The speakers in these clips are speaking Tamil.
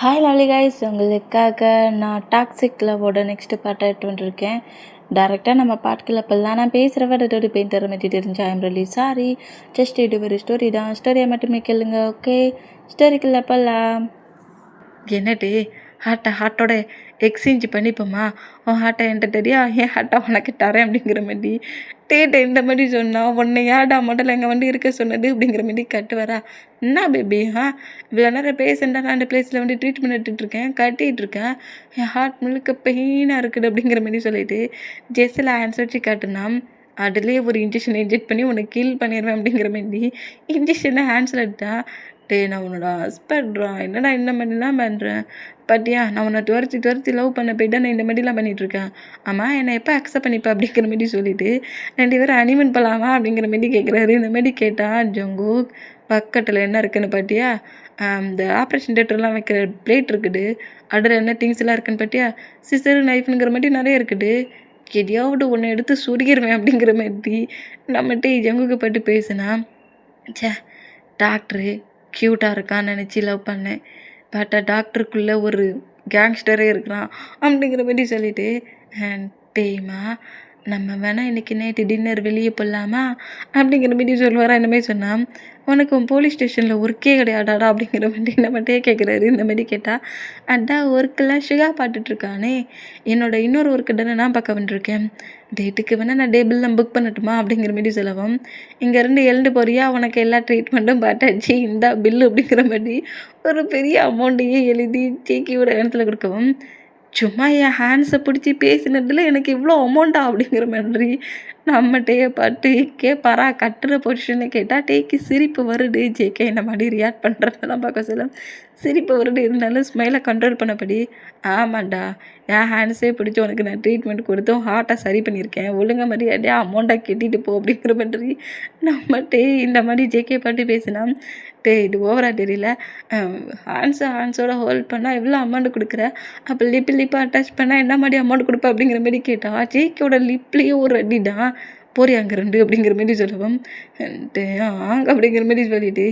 ஹாய் லவ்லி கைஸ், உங்களுக்காக நான் டாக்ஸிக் லவ்வோட நெக்ஸ்ட் பார்ட் எடுத்து வந்துருக்கேன். டேரெக்டாக நம்ம பாட்டுக்குள்ள இப்போல்லாம் நான் பேசுகிற வேறு பெயின் தர மாதிரி தெரிஞ்சு ஐம் ரியலி சாரி. ஜஸ்ட் இது ஒரு ஸ்டோரி தான், ஸ்டோரியை மட்டுமே கேளுங்க. ஓகே, ஸ்டோரிக்குள்ள போகலாம். என்னடி ஹார்ட்டோட எக்ஸ்சேஞ்ச் பண்ணிப்போமா? உன் ஹார்ட்டை என்கிட்ட தெரியா, என் ஹார்ட்டை உனக்கு தரேன் அப்படிங்கிற மாதிரி டேட்டை இந்த மாதிரி சொன்னால் உன்னை யாடா முதல்ல எங்கள் வண்டி இருக்க சொன்னது அப்படிங்கிற மாதிரி கட்டு வரா. என்ன பேபி, இவ்வளோ நேரம் பேசண்டா நான் அந்த பிளேஸில் வந்து ட்ரீட்மெண்ட் எடுத்துகிட்ருக்கேன், கட்டிகிட்டு இருக்கேன், என் ஹார்ட் முழுக்க பெயினாக இருக்குது அப்படிங்கிற மாதிரி சொல்லிட்டு ஜெஸ்ஸில் ஆன்சர் வச்சு காட்டுனா அதுலேயே ஒரு இன்ஜெக்ஷன் இன்ஜெக்ட் பண்ணி உன்னை கீல் பண்ணிடுவேன் அப்படிங்கிற மாதிரி இன்ஜெக்ஷனை ஆன்சர் எடுத்தா. டே, நான் உன்னோட ஹஸ்பண்ட்ரா, என்னடா இந்த மாதிரிலாம் பண்ணுறேன் பாட்டியா? நான் உன்னை துரத்தி லவ் பண்ண போய்ட்டு நான் இந்த மாதிரிலாம் பண்ணிகிட்ருக்கேன். ஆமாம், என்னை எப்போ அக்செப்ட் பண்ணிப்பா அப்படிங்கிற மாதிரி சொல்லிவிட்டு 2 பேரும் அனிமன் போகலாமா அப்படிங்கிற மாதிரி கேட்குறாரு. இந்த மாதிரி கேட்டால் ஜங்குக் பக்கத்தில் என்ன இருக்குன்னு பாட்டியா, இந்த ஆப்ரேஷன் தேட்டர்லாம் வைக்கிற பிளேட் இருக்குது, அதில் என்ன திங்ஸ்லாம் இருக்குன்னு பாட்டியா, சிசரு நைஃப்னுங்கிற மாதிரி நிறைய இருக்குது, எதையாவது ஒன்று எடுத்து சுருகிடுவேன் அப்படிங்கிற மாதிரி நம்மகிட்ட ஜங்குக்கு பட்டு பேசுனா. சே, டாக்டரு க்யூட்டாக இருக்கான்னு நினச்சி லவ் பண்ணேன், பட் டாக்டருக்குள்ளே ஒரு கேங்ஸ்டரே இருக்கிறான் அப்படிங்கிற மாதிரி சொல்லிவிட்டு, டேமா நம்ம வேணால் இன்றைக்கி நைட்டு டின்னர் வெளியே போடலாமா அப்படிங்கிற மாதிரி சொல்லுவாரா. இந்த மாதிரி சொன்னால் உனக்கு போலீஸ் ஸ்டேஷனில் ஒர்க்கே கிடையாடாடா அப்படிங்கிற மாதிரி நம்மகிட்டே கேட்குறாரு. இந்த மாதிரி கேட்டால் அதான் ஒர்க்கெல்லாம் சுகா பாட்டுட்ருக்கானே, என்னோடய இன்னொரு ஒர்க்கு தானே நான் பார்க்க வந்துருக்கேன், டேட்டுக்கு வேணால் நான் டேபிள்லாம் புக் பண்ணட்டுமா அப்படிங்கிற மாதிரி சொல்லவும், இங்கேருந்து எழுந்து போறியா, உனக்கு எல்லா ட்ரீட்மெண்ட்டும் பார்த்தாச்சு, இந்த பில்லு அப்படிங்கிற மாதிரி ஒரு பெரிய அமௌண்ட்டையே எழுதி சேக்கியோட இடத்துல கொடுக்கவும், சும்மா என் ஹேண்ட்ஸை பிடிச்சி பேசினதில் எனக்கு இவ்வளோ அமௌண்ட்டா அப்படிங்கிற மாதிரி நம்மகிட்டையே பார்த்து கேட்பாரா. கட்டுற பொசிஷனை கேட்டால் டேக்கு சிரிப்பு வருது. ஜேகே இந்த மாதிரி ரியாக்ட் பண்ணுறதெல்லாம் பார்க்க சொல்ல சிரிப்பு வருது, இருந்தாலும் ஸ்மைலை கண்ட்ரோல் பண்ணபடி, ஆமாண்டா என் ஹேண்ட்ஸே பிடிச்சி உனக்கு நான் ட்ரீட்மெண்ட் கொடுத்தும் ஹார்ட்டை சரி பண்ணியிருக்கேன், ஒழுங்க மாதிரி அப்படியே அமௌண்ட்டாக கட்டிட்டு போ அப்படிங்கிற மாதிரி நம்மகிட்டே இந்த மாதிரி ஜேகே பாட்டு பேசினா. இது ஓவராக தெரியல, ஹேண்ட்ஸோட ஹோல்ட் பண்ணால் எவ்வளோ அமௌண்ட் கொடுக்குற, அப்போ லிப்பாக அட்டாச் பண்ணால் என்ன மாதிரி அமௌண்ட் கொடுப்பேன் அப்படிங்கிற மாதிரி கேட்டால் ஜேகேயோட லிப்லேயே ஒரு அடி தான், போறி அங்கே 2 அப்படிங்கிற மாதிரி சொல்லுவோம். ஆங்க அப்படிங்கிற மாதிரி சொல்லிவிட்டு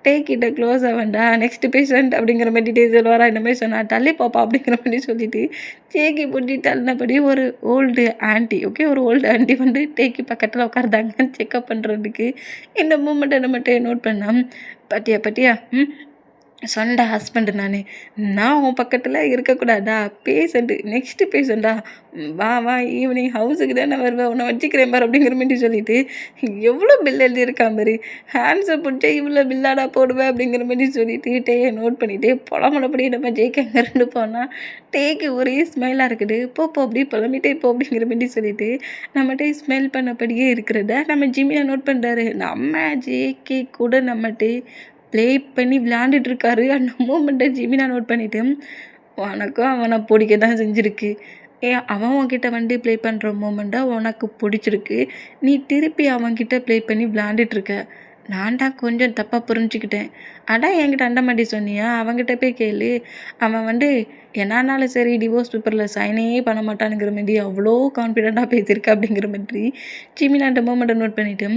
டேக்கிட்ட க்ளோஸ் ஆவேண்டா, நெக்ஸ்ட் பேஷண்ட் அப்படிங்கிற மாதிரி சொல்லுவாரா. இந்த மாதிரி சொன்னால் தள்ளி பாப்பா அப்படிங்கிற மாதிரி சொல்லிவிட்டு டேக்கி போட்டி தள்ளினபடி ஒரு ஓல்டு ஆண்டி, ஓகே, ஒரு ஓல்டு ஆண்டி வந்து டேக்கி பக்கத்தில் உட்கார்ந்தாங்க செக்அப் பண்ணுறதுக்கு. இந்த மூமெண்ட்டை நம்மகிட்ட நோட் பண்ணால், பாட்டியா சொந்த ஹஸ்பண்டு நான் உன் பக்கத்தில் இருக்கக்கூடாதா, பேஷண்ட்டு, நெக்ஸ்ட்டு பேஷண்ட்டா, வா ஈவினிங் ஹவுஸுக்கு தானே வருவேன், உன்னை வச்சுக்கிறேன் பாரு அப்படிங்கிற மாதிரி சொல்லிவிட்டு எவ்வளோ பில் எழுதியிருக்கா மாதிரி ஹேண்ட்ஸை பிடிச்சா இவ்வளோ பில்லாடா போடுவேன் அப்படிங்கிற மாதிரி சொல்லிவிட்டு டேயை நோட் பண்ணிவிட்டு புலம்புனபடி நம்ம ஜெயிக்க 2 போனால் டேக்கு ஒரே ஸ்மெல்லாக இருக்குது. போ அப்படி புலம்பிட்டே போ அப்படிங்கிற மாதிரி சொல்லிவிட்டு நம்மகிட்டே ஸ்மெல் பண்ணபடியே இருக்கிறத நம்ம ஜிம்மியை நோட் பண்ணுறாரு. நம்ம ஜேகே கூட நம்மகிட்டே ப்ளே பண்ணி விளையாண்டுட்ருக்காரு. அந்த மூமெண்ட்டை ஜிமினா நோட் பண்ணிவிட்டு, உனக்கும் அவனை பிடிக்க தான் செஞ்சுருக்கு, அவன் உன்கிட்ட வந்து ப்ளே பண்ணுற மூமெண்ட்டை உனக்கு பிடிச்சிருக்கு, நீ திருப்பி அவன்கிட்ட ப்ளே பண்ணி விளையாண்டுட்ருக்க, நான் தான் கொஞ்சம் தப்பாக புரிஞ்சுக்கிட்டேன், அதான் என்கிட்ட அண்டமாட்டி சொன்னியா, அவங்ககிட்ட போய் கேளு, அவன் வந்து என்னானாலும் சரி டிவோர்ஸ் பேப்பரில் சைனே பண்ண மாட்டானுங்கிற மாதிரி அவ்வளோ கான்ஃபிடெண்ட்டாக பேசியிருக்க அப்படிங்கிற மாதிரி ஜிமினா அந்த மூமெண்ட்டை நோட் பண்ணிவிட்டு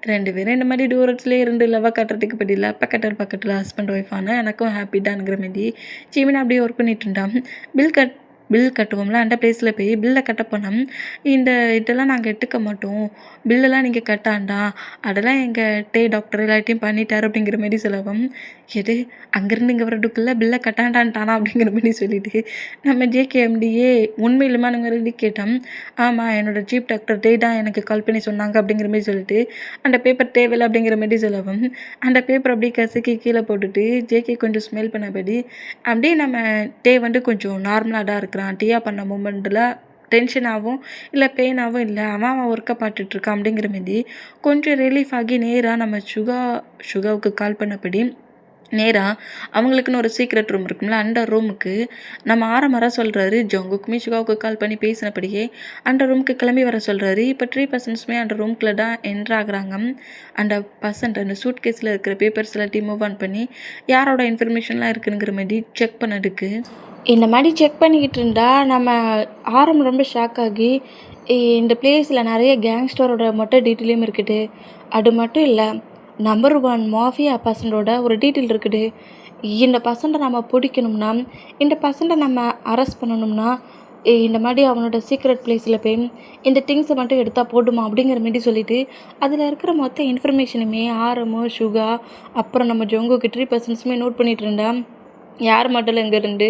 2 பேரும் இந்த மாதிரி தூரத்துலேயே இருந்து லவ்வை காட்டுறதுக்கு பதில் பக்கத்தில் ஹஸ்பண்ட் ஒய்ஃபான எனக்கும் ஹாப்பி தான்ங்கிற மாதிரி ஜிமினா அப்படியே ஒர்க் பண்ணிட்டு இருந்தான். பில் கட்டுவோம்ல, அந்த பிளேஸில் போய் பில்லை கட்ட போனோம். இதெல்லாம் நாங்கள் எடுத்துக்க மாட்டோம், பில்லெல்லாம் நீங்கள் கட்டாண்டா, அதெல்லாம் எங்கள் டாக்டர் எல்லாத்தையும் பண்ணிட்டார் அப்படிங்கிற மாதிரி சொல்லவும், எது அங்கேருந்து இங்கே வரதுக்குள்ளே பில்லை கட்டாண்டான்ட்டானா அப்படிங்கிற மாதிரி சொல்லிவிட்டு நம்ம ஜேகேஎம்டியே உண்மையிலுமானுங்கிறது கேட்டோம். ஆமாம், என்னோடய சீஃப் டாக்டர் தான் எனக்கு கால் பண்ணி சொன்னாங்க அப்படிங்கிற மாதிரி சொல்லிட்டு அந்த பேப்பர் தேவையில்லை அப்படிங்கிற மாதிரி சொல்லவும், அந்த பேப்பர் அப்படியே கசக்கி கீழே போட்டுட்டு ஜேகே கொஞ்சம் ஸ்மெல் பண்ணபடி அப்படியே நம்ம வந்து கொஞ்சம் நார்மலாக தான் இருக்கிறான். டீயா பண்ண மூமெண்ட்டில் டென்ஷனாகவும் இல்லை பெயினாகவும் இல்லை, அவன் ஒர்க்கை பார்த்துட்ருக்கான் அப்படிங்கிற மாதிரி கொஞ்சம் ரிலீஃப் ஆகி நேராக நம்ம சுகாவுக்கு கால் பண்ணபடி நேராக அவங்களுக்குன்னு ஒரு சீக்ரெட் ரூம் இருக்கும்ல, அந்த ரூமுக்கு நம்ம வர சொல்கிறாரு. ஜங்குக்குமே சுகாவுக்கு கால் பண்ணி பேசினபடியே அந்த ரூமுக்கு கிளம்பி வர சொல்கிறாரு. இப்போ 3 பர்சன்ஸுமே அந்த ரூம்குள்ளே தான் என்ட்ரு ஆகுறாங்க. அந்த அந்த சூட் கேஸில் இருக்கிற பேப்பர்ஸ் எல்லாத்தையும் மூவ் ஆன் பண்ணி யாரோட இன்ஃபர்மேஷன்லாம் இருக்குங்கிற மாதிரி செக் பண்ணதுக்கு இந்த மாதிரி செக் பண்ணிக்கிட்டு இருந்தால் நம்ம ரொம்ப ஷாக் ஆகி இந்த பிளேஸில் நிறைய கேங்ஸ்டரோட மட்டும் டீட்டெயிலும் இருக்குது, அது மட்டும் இல்லை நம்பர் 1 மாஃபியா பர்சனோட ஒரு டீட்டெயில் இருக்குது, இந்த பர்சன்ட்டை நம்ம பிடிக்கணும்னா, இந்த பர்சன்ட்டை நம்ம அரெஸ்ட் பண்ணணும்னா, இந்த மாதிரி அவனோட சீக்ரெட் பிளேஸில் போய் இந்த திங்ஸை மட்டும் எடுத்தால் போடுமா அப்படிங்கிற மாரி சொல்லிவிட்டு அதில் இருக்கிற மொத்த இன்ஃபர்மேஷனுமே ஆரமோ சுகா அப்புறம் நம்ம ஜொங்குக்கு 3% நோட் பண்ணிகிட்டு இருந்தேன். யார் மட்டும் இங்கேருந்து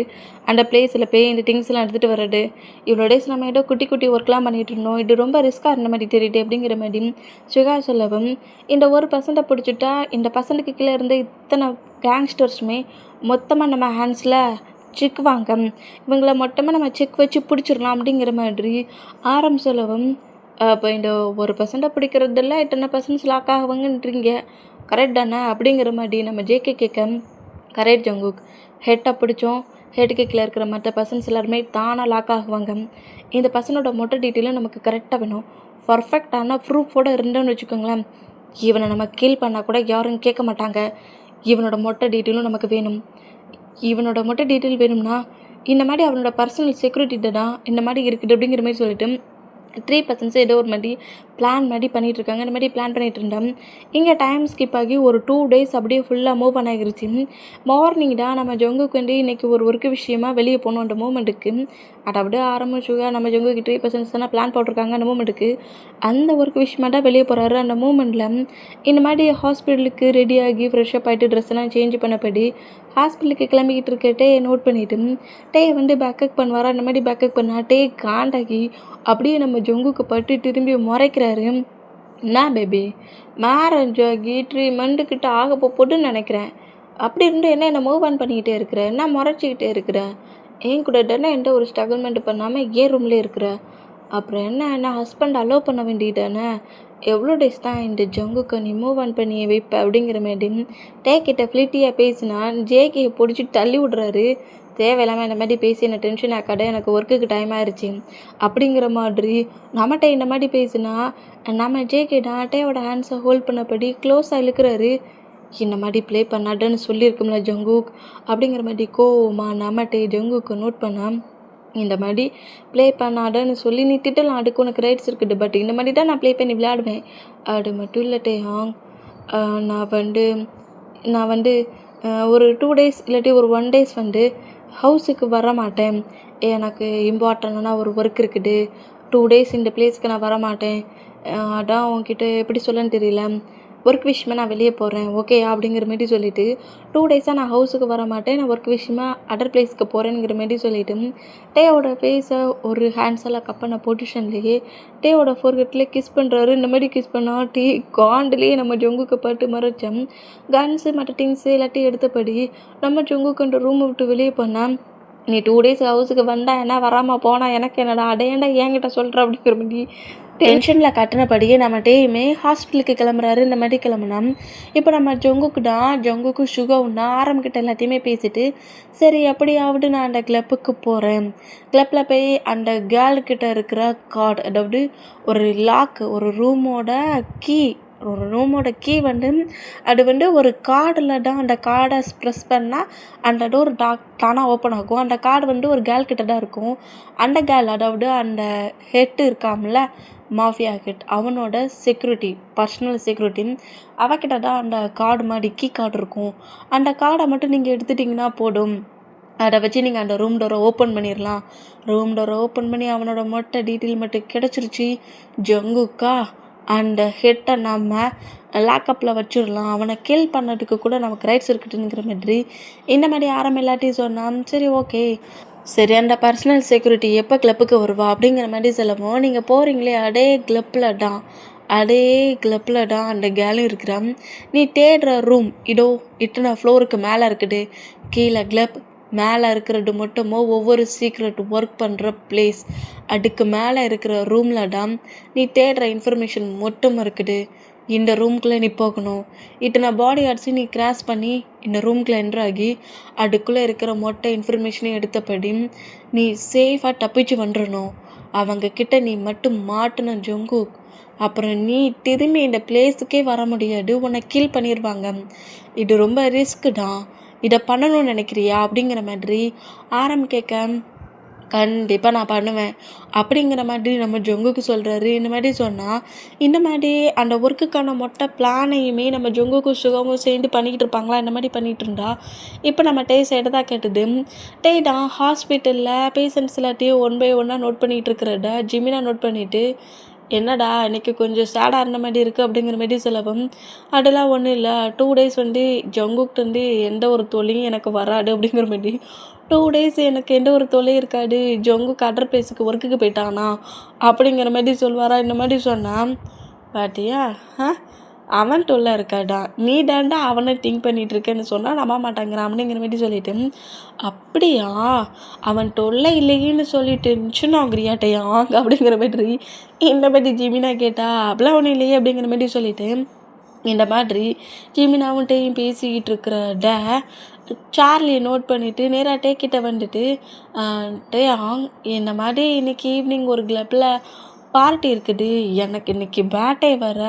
அந்த பிளேஸில் போய் இந்த திங்ஸ்லாம் எடுத்துகிட்டு வர்றது, இவ்வளோ டேஸ் நம்ம ஏதோ குட்டி குட்டி ஒர்க்லாம் பண்ணிகிட்டு இருந்தோம், இது ரொம்ப ரிஸ்க்காக இருந்த மாதிரி தெரியுது அப்படிங்கிற மாதிரி சுகா சொல்லவும், இந்த ஒரு பர்சன்ட்டை பிடிச்சிட்டா இந்த பர்சன்ட்டுக்கு கீழே இருந்த இத்தனை கேங்ஸ்டர்ஸுமே மொத்தமாக நம்ம ஹேண்ட்ஸில் செக் வாங்க, இவங்கள மொத்தமாக நம்ம செக் வச்சு பிடிச்சிடலாம் அப்படிங்கிற மாதிரி சொல்லவும், அப்போ இந்த ஒரு பர்சன்ட்டை பிடிக்கிறதில்ல இத்தனை பர்சன்ட்ஸ் லாக் ஆகுவாங்கன்றீங்க கரெக்ட் தானே அப்படிங்கிற மாதிரி நம்ம ஜேகே கேட்க, கரெக்ட் ஜங்குக், ஹெட்டை பிடிச்சோம், ஹெட்டுக்கு கீழே இருக்கிற மற்ற பர்சன்ஸ் எல்லாருமே தானாக லாக் ஆகுவாங்க. இந்த பர்சனோட மொட்டை டீட்டெயிலும் நமக்கு கரெக்டாக வேணும், பர்ஃபெக்டான ப்ரூஃபோடு இருந்தோன்னு வச்சுக்கோங்களேன், இவனை நம்ம கீல் பண்ணால் கூட யாரும் கேட்க மாட்டாங்க. இவனோட மொட்டை டீட்டெயிலும் நமக்கு வேணும். இவனோட மொட்டை டீட்டெயில் வேணும்னா இந்த மாதிரி அவனோட பர்சனல் செக்யூரிட்டி தான் இந்த மாதிரி இருக்குது அப்படிங்கிற மாதிரி சொல்லிட்டு 3% ஏதோ ஒரு மாதிரி பிளான் மாதிரி பண்ணிகிட்ருக்காங்க. இந்த மாதிரி பிளான் பண்ணிகிட்டு இருந்தேன். இங்கே டைம் ஸ்கிப் ஆகி ஒரு 2 days அப்படியே ஃபுல்லாக மூவ் பண்ணாகிருச்சு. மார்னிங் தான் நம்ம ஜங்குக்கு வந்து இன்றைக்கி ஒரு ஒர்க்கு விஷயமா வெளியே போகணும் அந்த மூமெண்ட்டுக்கு. அதை அப்படியே ஆரம்பிச்சுங்க நம்ம ஜங்குக்கு 3% தானே பிளான் போட்டிருக்காங்க அந்த மூமெண்ட்டுக்கு. அந்த ஒர்க் விஷயமா தான் வெளியே போகிறாரு. அந்த மூமெண்ட்டில் இந்த மாதிரி ஹாஸ்பிட்டலுக்கு ரெடியாகி ஃப்ரெஷ்ஷப் ஆகிட்டு ட்ரெஸ்ஸெல்லாம் சேஞ்ச் பண்ணபடி ஹாஸ்பிட்டலுக்கு கிளம்பிக்கிட்டு இருக்கட்டே நோட் பண்ணிவிட்டு வந்து பேக்கப் பண்ணுவாரா, இந்த மாதிரி பேக்கப் பண்ணாட்டே காண்டாகி அப்படியே நம்ம ஜங்குக்கு பட்டு திரும்பி முறைக்கிறாரு. என்ன பேபி, மேரேஜ் ஆகி 3 month கிட்ட ஆக போட்டுன்னு நினைக்கிறேன், அப்படி இருந்து என்ன மூவ் ஆன் பண்ணிக்கிட்டே இருக்கிற, என்ன முறைச்சிக்கிட்டே இருக்கிற, என் கூட தானே எந்த ஒரு ஸ்ட்ரகிள்மெண்ட் பண்ணாமல் ஏன் ரூம்லேயே இருக்கிற, அப்புறம் என்ன ஹஸ்பண்ட் அலோவ் பண்ண வேண்டியதானே, எவ்வளோ டேஸ் தான் இந்த ஜங்குக்கு நீ மூவ் ஆன் பண்ணி வைப்ப அப்படிங்கிற மாதிரி டேக்கிட்ட ஃப்ளிட்டியாக பேசினா ஜேகே பிடிச்சி தள்ளி விட்றாரு. தேவையில்லாமல் இந்த மாதிரி பேசி என்ன டென்ஷன் ஆக்காட, எனக்கு ஒர்க்குக்கு டைம் ஆயிடுச்சு அப்படிங்கிற மாதிரி நம்மகிட்ட இந்த மாதிரி பேசினா நம்ம ஜேகே டேயோட ஹேண்ட்ஸை ஹோல்ட் பண்ணபடி க்ளோஸாக இழுக்கிறாரு. இந்த மாதிரி ப்ளே பண்ணாடன்னு சொல்லியிருக்கும்ல ஜங்குக் அப்படிங்கிற மாதிரி கோவமா நம்மகிட்ட ஜங்குக்கு நோட் பண்ணால் இந்த மாதிரி ப்ளே பண்ணாடன்னு சொல்லி நீ திட்டலாம், அதுக்கு உனக்கு ரைட்ஸ் இருக்குது, பட் இந்த மாதிரி தான் நான் ப்ளே பண்ணி விளையாடுவேன். அது மட்டும் இல்லை டேஹாங், நான் வந்து ஒரு 2 days இல்லாட்டி ஒரு 1 days வந்து ஹவுஸுக்கு வர மாட்டேன், எனக்கு இம்பார்ட்டண்டான ஒரு ஒர்க் இருக்குது, 2 days இந்த பிளேஸ்க்கு நான் வரமாட்டேன், அதான் உன்கிட்ட எப்படி சொல்லன்னு தெரியல, ஒர்க் விஷயமா நான் வெளியே போகிறேன் ஓகே அப்படிங்கிற மாரி சொல்லிவிட்டு 2 days நான் ஹவுஸுக்கு வர மாட்டேன், நான் ஒர்க் விஷயமா அதர் பிளேஸ்க்கு போகிறேங்கிற மாரி சொல்லிவிட்டு டேயோட ஃபேஸை ஒரு ஹேண்ட்ஸெல்லாம் கப்பன பொசிஷன்லேயே டேயோட ஃபோர்கெட்லேயே கிஸ் பண்ணுறாரு. இந்த மாதிரி கிஸ் பண்ணால் டீ காண்டுலேயே நம்ம ஜொங்குக்கு பட்டு மறைச்சோம். கன்ஸு மற்ற திங்ஸு எல்லாத்தையும் எடுத்தபடி நம்ம ஜொங்குக்குன்ற ரூமை விட்டு வெளியே போனால், நீ 2 days ஹவுஸுக்கு வந்தா என்ன, வராமல் போனால் எனக்கு என்னடா, அடையண்டா என்கிட்ட சொல்கிற அப்படிங்கிற மாதிரி டென்ஷனில் கட்டினபடியே நம்ம டேயுமே ஹாஸ்பிட்டலுக்கு கிளம்புறாரு. இந்த மாதிரி கிளம்புனா இப்போ நம்ம ஜங்குக்கு சுகவுன்னா ஆரம்பிக்கிட்ட எல்லாத்தையுமே பேசிட்டு, சரி எப்படியாவது நான் அந்த கிளப்புக்கு போகிறேன், கிளப்பில் போய் அந்த கேர்ள்கிட்ட இருக்கிற கார்டு, அதாவது ஒரு லாக், ஒரு ரூமோட கீ வந்து அது வந்து ஒரு கார்டில் தான், அந்த கார்டை ப்ரெஸ் பண்ணால் அந்த டோர் தானாக ஓப்பன் ஆகும். அந்த கார்டு வந்து ஒரு கேர்ள் கிட்ட தான் இருக்கும். அந்த கேர்ள், அதாவது அந்த ஹெட் இருக்காமல மாஃபியா ஹெட், அவனோட செக்யூரிட்டி, பர்சனல் செக்யூரிட்டி, அவகிட்ட தான் அந்த கார்டு மாதிரி கீ கார்டு இருக்கும். அந்த கார்டை மட்டும் நீங்கள் எடுத்துட்டிங்கன்னா போதும், அதை வச்சு நீங்கள் அந்த ரூம் டோரை ஓப்பன் பண்ணிடலாம். ரூம் டோரை ஓப்பன் பண்ணி அவனோட மொட்டை டீட்டெயில் மட்டும் கிடச்சிருச்சு. ஜங்குக்கா அந்த ஹெட்டை நம்ம லாக்கப்பில் வச்சிடலாம், அவனை கில் பண்ணதுக்கு கூட நமக்கு ரைட்ஸ் இருக்குதுங்கிற மாதிரி இந்த மாதிரி யாரும் எல்லாத்தையும் சொன்னான். சரி ஓகே, சரி அந்த பர்சனல் செக்யூரிட்டி எப்போ கிளப்புக்கு வருவா அப்படிங்கிற மாதிரி சொல்லவும், நீங்கள் போகிறீங்களே அதே கிளப்பில் தான் அந்த கேலும் இருக்கிறான், நீ தேடுற ரூம் இதோ இத்தனை ஃப்ளோருக்கு மேலே இருக்குது, கீழே கிளப், மேலே இருக்கிறது மட்டுமோ ஒவ்வொரு சீக்ரெட் ஒர்க் பண்ணுற பிளேஸ், அதுக்கு மேலே இருக்கிற ரூமில் தான் நீ தேடுற இன்ஃபர்மேஷன் மட்டும் இருக்குது. இந்த ரூம்குள்ளே நீ போகணும், இத்தனை பாடி ஆர்ட்ஸு நீ கிராஸ் பண்ணி இந்த ரூம்குள்ளே என்ட்ராகி அதுக்குள்ளே இருக்கிற மொட்டை இன்ஃபர்மேஷனையும் எடுத்தபடி நீ சேஃபாக தப்பிச்சு வந்துடணும். அவங்கக்கிட்ட நீ மட்டும் மாட்டின ஜங்குக், அப்புறம் நீ திரும்பி இந்த பிளேஸுக்கே வர முடியாது, உன்னை கில் பண்ணிடுவாங்க. இது ரொம்ப ரிஸ்க்கு தான், இதை பண்ணணும்னு நினைக்கிறியா அப்படிங்கிற மாதிரி கேட்க, கண்டிப்பா நான் பண்ணுவேன். அப்படிங்கிற மாதிரி நம்ம ஜொங்குக்கு சொல்றாரு. இந்த மாரி சொன்னா, இந்த மாரி அந்த ஒர்க்குக்கான மொத்த பிளானையுமே நம்ம ஜொங்குக்கும், சுகாவும் சேர்ந்து பண்ணிக்கிட்டு இருப்பாங்களா, இந்த மாரி பண்ணிட்டு இருந்தா, இப்ப நம்ம டே சைடு தான் கேட்டது. டே தான் ஹாஸ்பிட்டல்ல பேஷண்ட்ஸ் எல்லாத்தையும் ஒன் பை ஒன்னா நோட் பண்ணிட்டு இருக்கிறத ஜிமினா நோட் பண்ணிட்டு, "என்னடா இன்னைக்கு கொஞ்சம் சேடா இருந்த மாரி இருக்கு" அப்படிங்கிற மாரி சொல்லவும், "அதெல்லாம் ஒண்ணும் இல்ல. 2 டேஸ் வந்து ஜங்குகிட்டருந்து எந்த ஒரு தொல்லையும் எனக்கு வராது" அப்படிங்கிற மாரி 2 டேஸ் எனக்கு எந்த ஒரு தொல்லையும் இருக்காது. ஜங்குக்கு அதர் பிளேஸுக்கு ஒர்க்குக்கு போயிட்டானா, அப்படிங்கிற மாரி சொல்வாரா. இந்த மாரி சொன்னா, "பாத்தியா, ஆ அவன் தொல்லை இருக்காடா. நீ தான்டா அவன திங்க் பண்ணிட்டு இருக்கேன்னு சொன்னா நம்ப மாட்டேங்கிறான்" அப்படிங்கிற மாரி சொல்லிட்டு, "அப்படியா? அவன் தொல்லை இல்லையேன்னு சொல்லிட்டு டென்ஷன் ஆகுறியாட்டையா" அப்படிங்கிற மாதிரி இந்த மாரி ஜிமினா கேட்டா, "அப்படிலாம் ஒண்ணும் இல்லையே" அப்படிங்கிற மாரி சொல்லிட்டு, இந்த மாதிரி ஜிமினாவுன்ட்டயும் பேசிக்கிட்டு இருக்கிறத சார்லி நோட் பண்ணிட்டு நேரா டே கிட்ட வந்துட்டு, "அ டேயாங், இந்த மாதிரி இன்னைக்கு ஈவினிங் ஒரு கிளப்ல பார்ட்டி இருக்குது. எனக்கு இன்னைக்கு பர்த்டே வேற.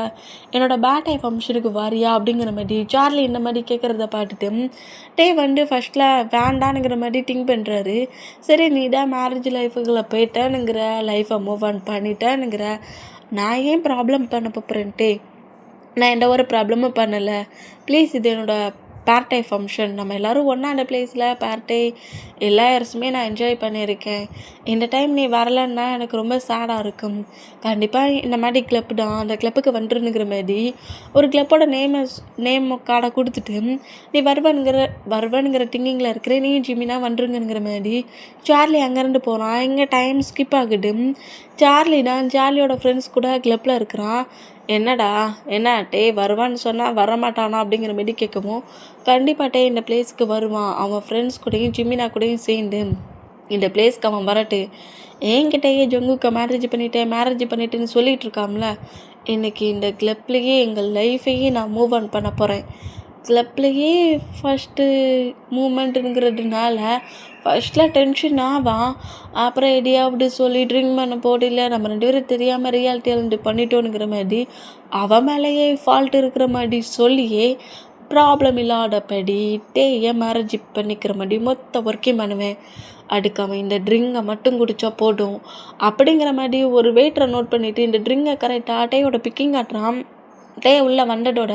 என்னோட பர்த்டே ஃபங்க்ஷனுக்கு வரியா?" அப்படிங்கிற மாரி சார்லி இந்த மாரி கேட்குறத பார்த்துட்டு, டே வந்து ஃபர்ஸ்ட்ல வேண்டானுங்கிற மாரி திங்க் பண்ணுறாரு. சரி, நீ தான் மேரேஜ் லைஃபுக்குள்ள போயிட்டேனுங்கிற, லைஃப்பை மூவ் ஆன் பண்ணிட்டேனுங்கிற, நான் ஏன் ப்ராப்ளம் பண்ண போறேன் டே? நான் எந்த ஒரு ப்ராப்ளமும் பண்ணல. ப்ளீஸ், இது என்னோட பர்த்டே ஃபங்க்ஷன். நம்ம எல்லோரும் ஒன்றா அந்த பிளேஸில் பர்த்டே எல்லா இயர்ஸுமே நான் என்ஜாய் பண்ணியிருக்கேன். இந்த டைம் நீ வரலன்னா எனக்கு ரொம்ப சேடாக இருக்கும். கண்டிப்பாக இந்த மாதிரி கிளப் தான், அந்த கிளப்புக்கு வந்துருனுங்கிற மாதிரி ஒரு கிளப்போட நேம் கார்டை கொடுத்துட்டு, நீ வருவனுங்கிற திங்கிங்கில் இருக்கிற, நீயும் ஜிமினா வந்துருங்கிற மாதிரி சார்லி அங்கேருந்து போகிறான். இங்கே டைம் ஸ்கிப் ஆகுது. சார்லியோட ஃப்ரெண்ட்ஸ் கூட கிளப்பில் இருக்கிறான். "என்னடா, என்ன டே வருவான்னு சொன்னால் வரமாட்டானா?" அப்படிங்கிற மாரி கேட்கவும், "கண்டிப்பாக டே இந்த பிளேஸ்க்கு வருவான். அவன் ஃப்ரெண்ட்ஸ் கூடயும் ஜிமினா கூடயும் சேர்ந்து இந்த பிளேஸ்க்கு அவன் வரட்டு. என்கிட்டயே ஜங்குக்கு மேரேஜ் பண்ணிட்டேன்னு சொல்லிகிட்டு இருக்காம்ல. இன்றைக்கி இந்த கிளப்லேயே எங்கள் லைஃபையே நான் மூவ் ஆன் பண்ண போகிறேன். கிளப்லேயே ஃபஸ்ட்டு மூமெண்ட்டுங்கிறதுனால ஃபஸ்ட்டில் டென்ஷன் ஆவான். அப்புறம் எதையாவது சொல்லி ட்ரிங்க் பண்ண போடையில் நம்ம 2 பேரும் தெரியாமல் ரியாலிட்டி வந்து பண்ணிட்டோனுங்கிற மாதிரி அவன் மேலேயே ஃபால்ட் இருக்கிற மாதிரி சொல்லியே ப்ராப்ளம் இல்லாதபடி டேயை மேரேஜ் பண்ணிக்கிற மாதிரி மொத்த ஒர்க்கையும் பண்ணுவேன். அதுக்கு அவன் இந்த ட்ரிங்கை மட்டும் குடித்தா போதும்." அப்படிங்கிற மாதிரி ஒரு வெயிட்டரை நோட் பண்ணிவிட்டு இந்த ட்ரிங்கை கரெக்டாக டேயோட பிக்கிங் காட்டுறான். டே உள்ளே வந்ததோட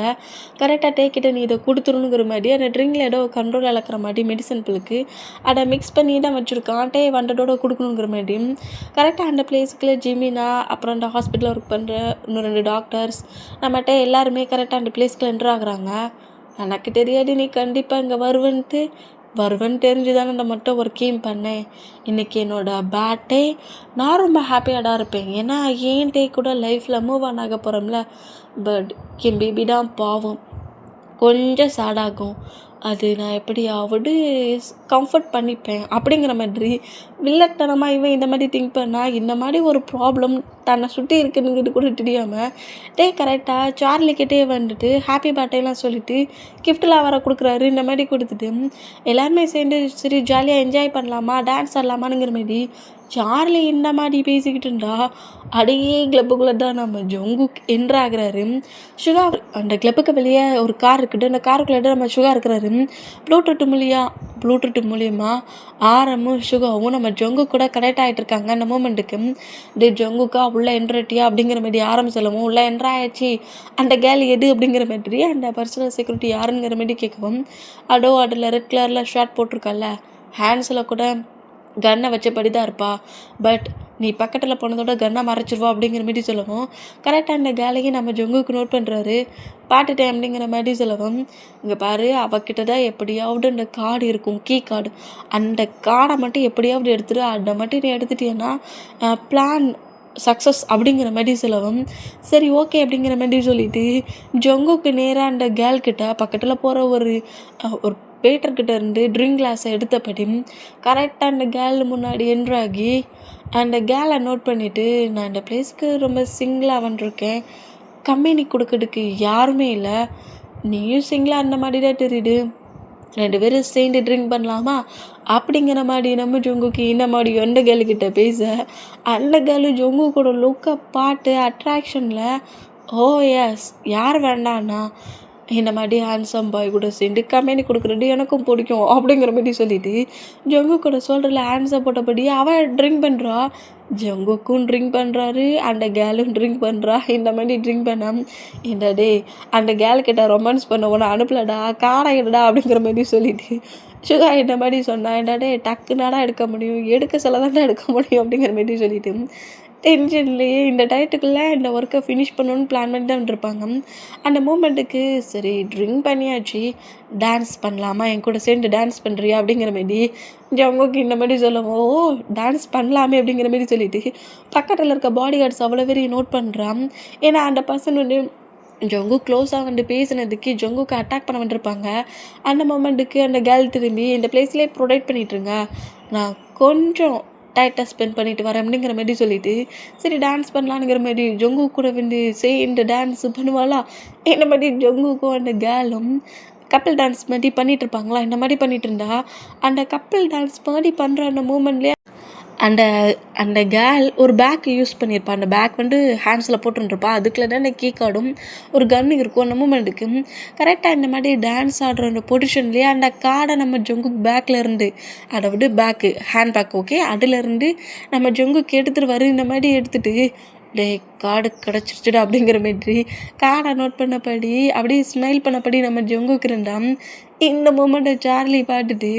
கரெக்டாக டே கிட்ட நீ இதை கொடுத்துருணுங்கிற மாதிரி அந்த ட்ரிங்கில் ஏதோ கண்ட்ரோல் இழக்கிற மாதிரி மெடிசன் பிள்ளைக்கு அதை மிக்ஸ் பண்ணி தான் வச்சுருக்கான். டே வந்ததோட கொடுக்கணுங்கிற மாதிரி கரெக்டாக அந்த பிளேஸுக்குள்ளே ஜிமினா, அப்புறம் அந்த ஹாஸ்பிட்டலில் ஒர்க் பண்ணுற இன்னும் 2 டாக்டர்ஸ், நம்மகிட்ட எல்லாருமே கரெக்டாக அந்த பிளேஸ்க்குள்ளே என்ட்ரு ஆகுறாங்க. "எனக்கு தெரியாது நீ கண்டிப்பாக இங்கே வருவேன்னு தெரிஞ்சு தானே இந்த மட்டும் ஒர்க்கையும் பண்ணேன். இன்றைக்கி என்னோடய பர்த்டே. நான் ரொம்ப ஹாப்பியாக இருப்பேன். ஏன்னா ஏன் டே கூட லைஃப்பில் மூவ் ஆன் ஆக போகிறோம்ல. பட் என் பேபி தான் பாவம், கொஞ்சம் சேடாகும். அது நான் எப்படியாவது கம்ஃபர்ட் பண்ணிப்பேன்." அப்படிங்கிற மாதிரி வில்லத்தனமாக இவன் இந்த மாதிரி திங்க் பண்ணால் இந்த மாதிரி ஒரு ப்ராப்ளம் தன்னை சுற்றி இருக்குதுங்கிறது கூட தெரியாமல் டே கரெக்டாக சார்லிக்கிட்டே வந்துட்டு ஹாப்பி பர்த்டேலாம் சொல்லிவிட்டு கிஃப்ட்லாம் வர கொடுக்குறாரு. இந்த மாதிரி கொடுத்துட்டு எல்லாருமே சேர்ந்து சரி ஜாலியாக என்ஜாய் பண்ணலாமா, டான்ஸ் ஆடலாமானுங்கிற மாதிரி சார்லி இந்த மாதிரி பேசிக்கிட்டு இருந்தா அடையே கிளப்புக்குள்ளே தான் நம்ம ஜங்குக் என்ட்ராகிறாரு. சுகா அந்த கிளப்புக்கு வெளியே ஒரு கார் இருக்குது. அந்த காருக்குள்ளே நம்ம சுகா இருக்கிறாரு. ப்ளூடூத் மூலியமாக ஆரமும் சுகாவும் நம்ம ஜங்கு கூட கனெக்ட் ஆகிட்டு இருக்காங்க. அந்த மூமெண்ட்டுக்கு இது ஜங்குக்கா உள்ளே என்ட்ரட்டியா அப்படிங்கிற மாதிரி ஆரம் சொல்லவும், உள்ளே என்ட்ராயாச்சு, அந்த கேர்ள் எது அப்படிங்கிற மாதிரி அந்த பர்சனல் செக்யூரிட்டி யாருங்கிற மாதிரி கேட்கவும், அதில் ரெட் கலரில் ஷர்ட் போட்டிருக்கல, ஹேண்ட்ஸில் கூட கன்னை வச்சபடி தான் இருப்பா. பட் நீ பக்கத்தில் போனதோட கன்னை மறைச்சிருவா அப்படிங்கிற மாதிரி சொல்லவும், கரெக்டாக அந்த கேலையும் நம்ம ஜங்குக்கு நோட் பண்ணுறாரு. பாட்டுட்டேன் அப்படிங்கிற மாதிரி சொல்லவும், இங்கே பாரு, அவகிட்ட தான் எப்படியாவது அந்த கார்டு இருக்கும், கீ கார்டு. அந்த கார்டை மட்டும் எப்படியாவது எடுத்துட்டு அதை மட்டும் நீ எடுத்துட்டீங்கன்னா பிளான் சக்ஸஸ் அப்படிங்கிற மாதிரி சொல்லவும், சரி ஓகே அப்படிங்கிற மாதிரி சொல்லிவிட்டு ஜங்குக்கு நேராக அந்த கேர்ள்கிட்ட பக்கத்தில் போகிற ஒரு வெயிட்டர்கிட்ட இருந்து ட்ரிங்க் கிளாஸை எடுத்தபடி கரெக்டாக அந்த கேர்ள் முன்னாடி என்ட்ராகி அந்த கேர்ளை நோட் பண்ணிவிட்டு, நான் இந்த பிளேஸ்க்கு ரொம்ப சிங்கிளாக வந்துருக்கேன், கம்பெனி கொடுக்கறதுக்கு யாருமே இல்லை, நீயும் சிங்கிளாக அந்த மாதிரி தான் தெரியுது, 2 பேரும் சேர்ந்து ட்ரிங்க் பண்ணலாமா அப்படிங்கிற மாதிரி நம்ம ஜங்குக்கு இந்த மாதிரி எந்த கேர்ளுக்கிட்ட பேச அந்த கேர்ளு ஜங்கு கூட லுக்கை பாட்டு அட்ராக்ஷனில், ஓ எஸ், யார் வேண்டாண்ணா, இந்த மாதிரி ஹேண்ட்ஸம் பாய் கூட சேர்ந்து கம்பெனி கொடுக்குறது எனக்கும் பிடிக்கும் அப்படிங்கிற மாதிரி சொல்லிட்டு ஜங்கு கூட சொல்கிறல ஹேண்ட்ஸை போட்டபடி அவள் ட்ரிங்க் பண்ணுறா. ஜங்குக்கும் ட்ரிங்க் பண்ணுறாரு, அந்த கேலும் ட்ரிங்க் பண்ணுறா. இந்த மாதிரி ட்ரிங்க் பண்ண இந்த டே அந்த கேல் கிட்ட ரொமான்ஸ் பண்ண உன அனுப்பலடா காடை எடுடா அப்படிங்கிற மாதிரி சொல்லிட்டு சுகா இந்த மாதிரி சொன்னா என்னடே டக்குனாடா எடுக்க முடியும், எடுக்க சொல்ல தானே எடுக்க முடியும் அப்படிங்கிற மாதிரி சொல்லிட்டு டென்ஷன்லேயே இந்த டயத்துக்குள்ளே இந்த ஒர்க்கை ஃபினிஷ் பண்ணணுன்னு பிளான் பண்ணி தான் இருப்பாங்க. அந்த மூமெண்ட்டுக்கு சரி ட்ரிங்க் பண்ணியாச்சு, டான்ஸ் பண்ணலாமா, என் கூட சேர்ந்து டான்ஸ் பண்ணுறியா அப்படிங்கிற மாரி ஜங்குக்கு இந்த மாதிரி சொல்லவும் ஓ டான்ஸ் பண்ணலாமே அப்படிங்கிற மாரி சொல்லிட்டு பக்கத்தில் இருக்க பாடி கார்ட்ஸ் அவ்வளோ பேரையும் நோட் பண்ணுறான். ஏன்னா அந்த பர்சன் வந்து ஜங்கு க்ளோஸாக வந்து பேசினதுக்கு ஜங்குக்கு அட்டாக் பண்ண வந்துருப்பாங்க. அந்த மொமெண்ட்டுக்கு அந்த கேர்ள் திரும்பி இந்த பிளேஸ்லேயே ப்ரொடெக்ட் பண்ணிட்டுருங்க, நான் கொஞ்சம் டைட்டாக ஸ்பெண்ட் பண்ணிட்டு வரேன் அப்படிங்கிற மாதிரி சொல்லிட்டு சரி டான்ஸ் பண்ணலான்ங்கிற மாதிரி ஜங்கு கூட வந்து இந்த டான்ஸ் பண்ணுவாளா. இந்த மாதிரி ஜங்குக்கும் அந்த கேர்ளும் கப்பிள் டான்ஸ் மாதிரி பண்ணிட்டு இருப்பாங்களா. இந்த மாதிரி பண்ணிட்டு இருந்தா அந்த கப்பிள் டான்ஸ் மாதிரி பண்ணுற அந்த மூமெண்ட்லேயே அந்த அந்த கேர்ள் ஒரு பேக் யூஸ் பண்ணியிருப்பா. அந்த பேக் வந்து ஹேண்ட்ஸில் போட்டுருப்பா. அதுக்குள்ள தான் அந்த கீ கார்டும் ஒரு கன் இருக்கும். அந்த மூமெண்ட்டுக்கு கரெக்டாக இந்த மாதிரி டான்ஸ் ஆடுற அந்த பொசிஷன்லேயே அந்த கார்டை நம்ம ஜொங்கு பேக்கில் இருந்து அதை விட பேக்கு ஹேண்ட் பேக் ஓகே அதுலேருந்து நம்ம ஜொங்குக்கு எடுத்துகிட்டு வர இந்த மாதிரி எடுத்துகிட்டு டே கார்டு கிடச்சிருச்சுடா அப்படிங்கிற மாதிரி கார்டை நோட் பண்ணபடி அப்படியே ஸ்மைல் பண்ணபடி நம்ம ஜொங்குக்கு இருந்தான். இந்த மூமெண்ட்டை சார்லி பார்த்துட்டு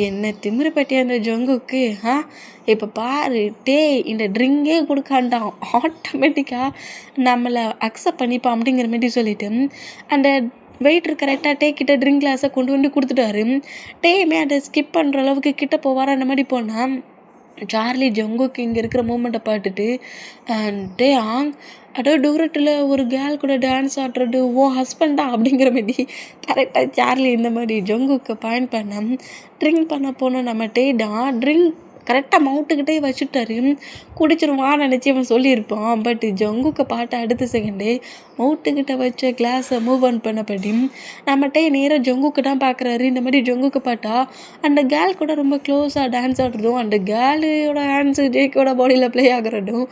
என்ன திமிரு பட்டி அந்த ஜங்குக்கு இப்போ பாரு டே இந்த ட்ரிங்கே கொடுக்காண்டான் ஆட்டோமேட்டிக்காக நம்மளை அக்செப்ட் பண்ணிப்பான் அப்படிங்கிற மாதிரி சொல்லிட்டு அந்த வெயிட்ரு கரெக்டாக டே கிட்ட ட்ரிங்க் கிளாஸை கொண்டு வந்து கொடுத்துட்டாரு. டேயுமே அதை ஸ்கிப் பண்ணுற அளவுக்கு கிட்ட போவார். அந்த மாதிரி போனால் சார்லி ஜங்குக்கு இங்கே இருக்கிற மூமெண்ட்டை பார்த்துட்டு டே அதோ தூரத்தில் ஒரு கேர்ள் கூட டான்ஸ் ஆடுறது ஓ ஹஸ்பண்டா அப்படிங்கிற மாதிரி கரெக்டாக சார்லி இந்த மாதிரி ஜங்குக்கு பாயிண்ட் பண்ண ட்ரிங்க் பண்ண போனோம். நம்ம டே தான் ட்ரிங்க் கரெக்டாக மவுட்டுக்கிட்டே வச்சுட்டாரு. குடிச்சிருவான்னு நினச்சி அவன் சொல்லியிருப்பான். பட் ஜங்குக்கு பாட்டு அடுத்த செகண்டே மவுட்டுக்கிட்ட வச்ச கிளாஸை மூவ் ஆன் பண்ணபடி நம்மகிட்டே நேராக ஜங்குக்கு தான் பார்க்குறாரு. இந்த மாதிரி ஜங்குக்கு பார்த்தா அந்த கேர்ள் கூட ரொம்ப க்ளோஸாக டான்ஸ் ஆடுறதும் அந்த கேர்ளோட ஹேண்ட்ஸு ஜேக்கோட பாடியில் ப்ளே ஆகுறதும்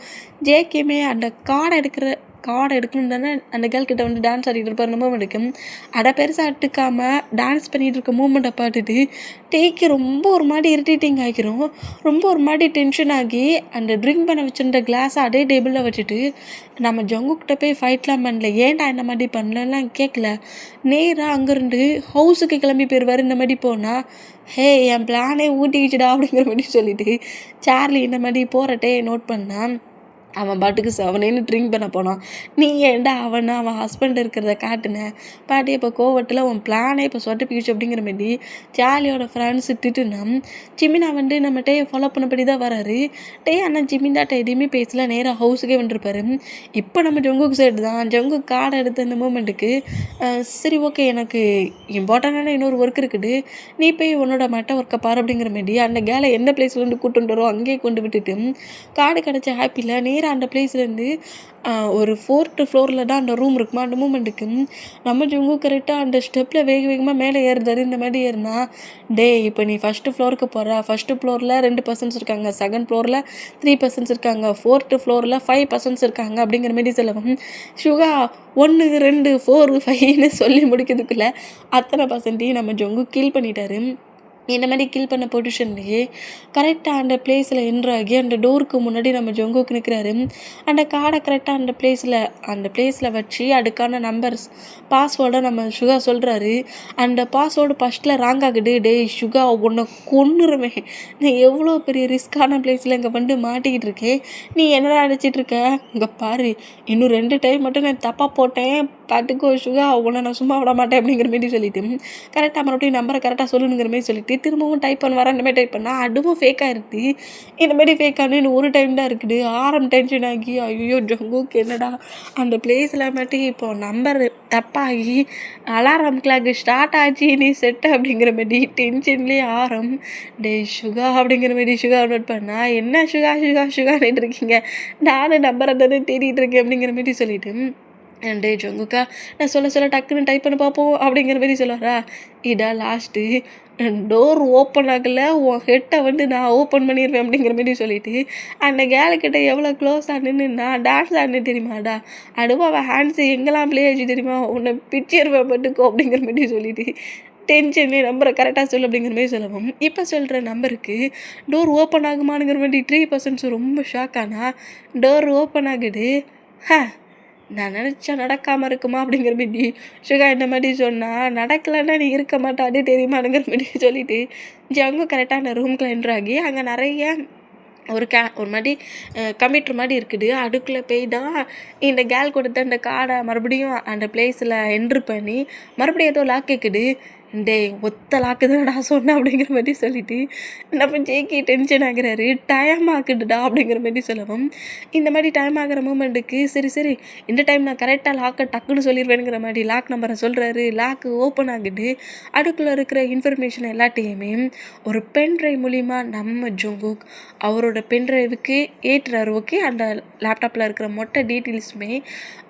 ஜேக்குமே அந்த கார்டை எடுக்கணும் தானே அந்த கேர்ள் கிட்ட வந்து டான்ஸ் ஆடிட்டு இருப்பார். அந்த மூமெண்ட்டுக்கு அதை பெருசாக அட்டுக்காமல் டான்ஸ் பண்ணிகிட்டு இருக்க மூமெண்ட்டை பார்த்துட்டு டேக்கு ரொம்ப ஒரு மாதிரி இரிட்டேட்டிங் ஆகிரும். ரொம்ப ஒரு மாதிரி டென்ஷன் ஆகி அந்த ட்ரிங்க் பண்ண வச்சுருந்த கிளாஸை அதே டேபிளில் வச்சுட்டு நம்ம ஜங்குக்கிட்ட போய் ஃபைட்லாம் பண்ணல, ஏன்டா இந்த மாதிரி பண்ணலாம் கேட்கல, நேராக அங்கேருந்து ஹவுஸுக்கு கிளம்பி போயிடுவார். இந்த மாதிரி போனால் ஹே என் பிளானே ஊட்டிக்கிச்சுடா அப்படிங்கிற மாதிரி சொல்லிட்டு சார்லி இந்த மாதிரி போகிறட்டே நோட் பண்ணான். அவன் பாட்டுக்கு அவனேன்னு ட்ரிங்க் பண்ண போனான். நீ ஏன்டா அவன் ஹஸ்பண்ட் இருக்கிறத காட்டுனேன் பாட்டி இப்போ கோவத்தில் உன் பிளானே இப்போ சொட்டப்பிக்கிச்சு அப்படிங்கிற மாதிரி சார்லியோட ஃப்ரெண்ட்ஸு திட்டுனா ஜிமினா வந்து நம்ம டே ஃபாலோ பண்ணபடி தான் வராரு. டே ஆனால் ஜிமின்டாட்ட எதையுமே பேசல, நேராக ஹவுஸுக்கே வந்துருப்பாரு. இப்போ நம்ம ஜங்குக்கு சைடு தான் ஜங்கு கார்டை எடுத்த அந்த மூமெண்ட்டுக்கு சரி ஓகே எனக்கு இம்பார்ட்டண்டான இன்னொரு ஒர்க் இருக்குது, நீ போய் உன்னோட மட்ட ஒர்க்கை பாரு அப்படிங்கிற மாதிரி அந்த கேலை எந்த பிளேஸ்லேருந்து கூட்டு வரோம் அங்கேயே கொண்டு விட்டுட்டு கார்டு கிடச்ச ஹாப்பியில் நேராக அந்த பிளேஸ்லேருந்து ஒரு 4th ஃப்ளோரில் தான் அந்த ரூம் இருக்குமா. அந்த மூமெண்ட்டுக்கு நம்ம ஜங்கு கரெக்டாக அந்த ஸ்டெப்பில் வேகமாக மேலே ஏறுதாரு. இந்த மாதிரி ஏறினா டே இப்போ நீ ஃபஸ்ட்டு ஃப்ளோருக்கு போகிற, ஃபஸ்ட்டு ஃப்ளோரில் 2 பர்சன்ஸ் இருக்காங்க, செகண்ட் ஃப்ளோரில் 3 பர்சன்ஸ் இருக்காங்க, 4th ஃப்ளோரில் 5 பர்சன்ஸ் இருக்காங்க அப்படிங்கிற மாதிரி சொல்லவும் சுகா 1 2 4 5ன்னு சொல்லி முடிக்கிறதுக்குள்ளே அத்தனை பர்சன்ட்டையும் நம்ம ஜங்கு கீல் பண்ணிட்டாரு. இந்த மாதிரி கில் பண்ண பொசிஷன்லேயே கரெக்டாக அந்த பிளேஸில் என்ட்ராகி அந்த டோருக்கு முன்னாடி நம்ம ஜங்குக்கு நிற்கிறாரு. அந்த கார்டை கரெக்டாக அந்த பிளேஸில் வச்சு அதுக்கான நம்பர்ஸ் பாஸ்வேர்டை நம்ம சுகா சொல்கிறாரு. அந்த பாஸ்வேர்டு ஃபஸ்ட்டில் ராங் ஆகுது. டே சுகா உன்னை கொன்னுருமே, நீ எவ்வளோ பெரிய ரிஸ்க்கான பிளேஸில் இங்கே வந்து மாட்டிக்கிட்டு இருக்கேன், நீ என்னடா அடிச்சிட்டு இருக்க, இங்கே பாரு இன்னும் 2 டைம் மட்டும் நான் தப்பாக போட்டேன் பாட்டுக்கோ சுகா உன்னை நான் சும்மா விட மாட்டேன் அப்படிங்கிற மாதிரி சொல்லிட்டு கரெக்டாக மறுபடியும் நம்பரை கரெக்டாக சொல்லணுங்கிற மாதிரி சொல்லிட்டு திரும்பவும் டைப் பண்ணுவார். அந்த மாதிரி டைப் பண்ணால் அதுவும் ஃபேக்காக இருக்குது. இந்த மாதிரி ஃபேக்கானு இன்னும் ஒரு டைம் தான் இருக்குது. டென்ஷன் ஆகி ஐயோ ஜங்குக்கு என்னடா அந்த பிளேஸில் மட்டும் இப்போ நம்பர் தப்பாகி அலாரம் கிளாக்கு ஸ்டார்ட் ஆச்சு நீ செட்டு அப்படிங்கிற மாதிரி டென்ஷன்லேயே டே சுகா அப்படிங்கிற மாதிரி சுகா நோட் பண்ணால் என்ன சுகா சுகா சுகான்னு இருக்கீங்க, நானும் நம்பரை தானே தேடிட்டு இருக்கேன் அப்படிங்கிற மாதிரி சொல்லிட்டு டே ஜங்குக்கா நான் சொல்ல டக்குன்னு டைப் பண்ண பார்ப்போம் அப்படிங்கிற மாதிரி சொல்லுவாரா. இதான் லாஸ்ட்டு டோர் ஓப்பன் ஆகலை, உன் ஹெட்டை வந்து நான் ஓப்பன் பண்ணிடுவேன் அப்படிங்கிற மாதிரி சொல்லிட்டு அந்த கேலுக்கிட்ட எவ்வளோ க்ளோஸாக நின்று நான் டான்ஸ் ஆடினேன் தெரியுமாடா, அடுவா அவள் ஹேண்ட்ஸு எங்கெல்லாம் ப்ளே ஆச்சு தெரியுமா, உன்னை பிச்சிருவேன் பட்டுக்கோ அப்படிங்கிற மாதிரி சொல்லிட்டு டென்ஷனு நம்பரை கரெக்டாக சொல்லு அப்படிங்கிற மாதிரி சொல்லவும், இப்போ சொல்கிற நம்பருக்கு டோர் ஓப்பன் ஆகுமானுங்கிற மாதிரி 3% ரொம்ப ஷாக் ஆனால் டோர் ஓப்பன் ஆகுது. நான் நினச்சா நடக்காமல் இருக்குமா அப்படிங்கிற மாதிரி சுகா இந்த மாதிரி சொன்னால் நடக்கலைன்னா நீ இருக்க மாட்டாதே தெரியுமானுங்கிற மாதிரி சொல்லிவிட்டு ஜங்கு கரெக்டாக அந்த ரூம்குள்ளே என்ட்ராகி அங்கே நிறைய ஒரு மாதிரி கம்ப்யூட்டர் மாதிரி இருக்குது. அதுக்குள்ளே போய் தான் இந்த கேல் கொடுத்த அந்த கார்டை மறுபடியும் அந்த பிளேஸில் என்ட்ரு பண்ணி மறுபடியும் ஏதோ லாக் கேட்குது. டேய் ஒத்த லாக்கு தான்டா சொன்னேன் அப்படிங்கிற மாதிரி சொல்லிவிட்டு நம்ம ஜேகே டென்ஷன் ஆகுறாரு. டைம் ஆகுதுடா அப்படிங்கிற மாதிரி சொல்லவும், இந்த மாதிரி டைம் ஆகிற மூமெண்ட்டுக்கு சரி இந்த டைம் நான் கரெக்டாக லாக்கை டக்குன்னு சொல்லிடுவேனுங்கிற மாதிரி லாக் நம்பரை சொல்கிறாரு. லாக்கு ஓப்பன் ஆகுது. அதுக்குள்ளே இருக்கிற இன்ஃபர்மேஷன் எல்லாத்தையுமே ஒரு பென்ட்ரைவ் மூலிமா நம்ம ஜங்குக் அவரோட பென்ட்ரைவுக்கு ஏற்றுறாரு. ஓகே, அந்த லேப்டாப்பில் இருக்கிற மொட்டை டீட்டெயில்ஸுமே